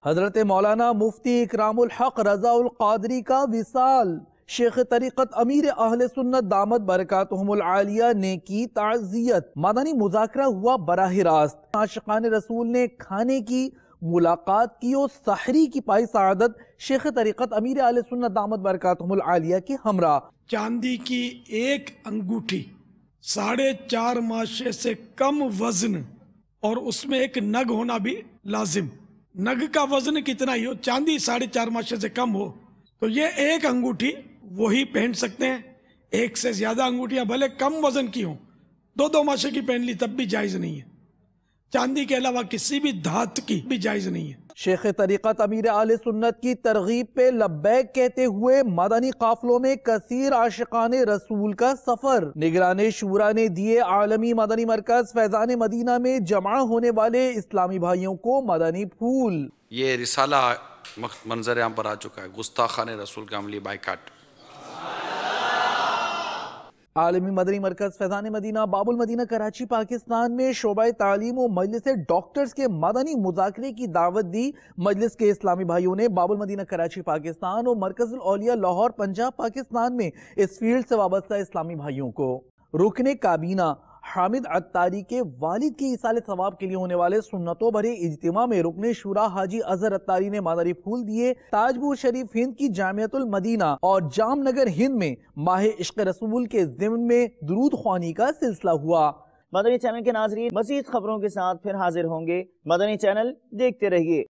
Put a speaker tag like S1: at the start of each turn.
S1: حضرت مولانا مفتی اکرام الحق رضا القادری کا وصال، شیخ طریقت امیر اہل سنت دامت برکاتہم العالیہ نے کی تعزیت۔ مدنی مذاکرہ ہوا براہ راست، عاشقان رسول نے کھانے کی، ملاقات کی اور سحری کی پائی سعادت شیخ طریقت امیر اہل سنت دامت برکاتہم العالیہ کے ہمراہ۔
S2: چاندی کی ایک انگوٹھی 4.5 ماشے سے کم وزن، اور اس میں ایک نگ ہونا بھی لازم۔ نگ کا وزن کتنا ہی ہو، چاندی 4.5 ماشے سے کم ہو تو یہ ایک انگوٹھی وہی پہن سکتے ہیں۔ ایک سے زیادہ انگوٹھیاں بھلے کم وزن کی ہوں، 2 ماشے کی پہن لی تب بھی جائز نہیں ہے۔ چاندی کے علاوہ کسی بھی دھات کی بھی جائز نہیں ہے۔
S1: شیخ طریقت امیر اہل سنت کی ترغیب پہ لبیک کہتے ہوئے مدنی قافلوں میں کثیر عاشقان رسول کا سفر۔ نگران شورا نے دیے عالمی مدنی مرکز فیضان مدینہ میں جمع ہونے والے اسلامی بھائیوں کو مدنی پھول۔
S3: یہ رسالہ منظر عام پر آ چکا ہے، گستاخان رسول کا عملی بائیکاٹ۔
S1: عالمی مدنی مرکز فیضان مدینہ باب المدینہ کراچی پاکستان میں شعبہ تعلیم و مجلس ڈاکٹرز کے مدنی مذاکرے کی دعوت دی۔ مجلس کے اسلامی بھائیوں نے باب المدینہ کراچی پاکستان اور مرکز الاولیاء لاہور پنجاب پاکستان میں اس فیلڈ سے وابستہ اسلامی بھائیوں کو رکن کابینہ حامد عطاری کے والد کی ایصال ثواب کے لیے ہونے والے سنتوں بھرے اجتماع میں رکن شورا حاجی اظہر عطاری نے مدنی پھول دیے۔ تاجپور شریف ہند کی جامعۃ المدینہ اور جام نگر ہند میں ماہ عشق رسول کے ضمن میں درود خوانی کا سلسلہ ہوا۔
S4: مدنی چینل کے ناظرین مزید خبروں کے ساتھ پھر حاضر ہوں گے۔ مدنی چینل دیکھتے رہیے۔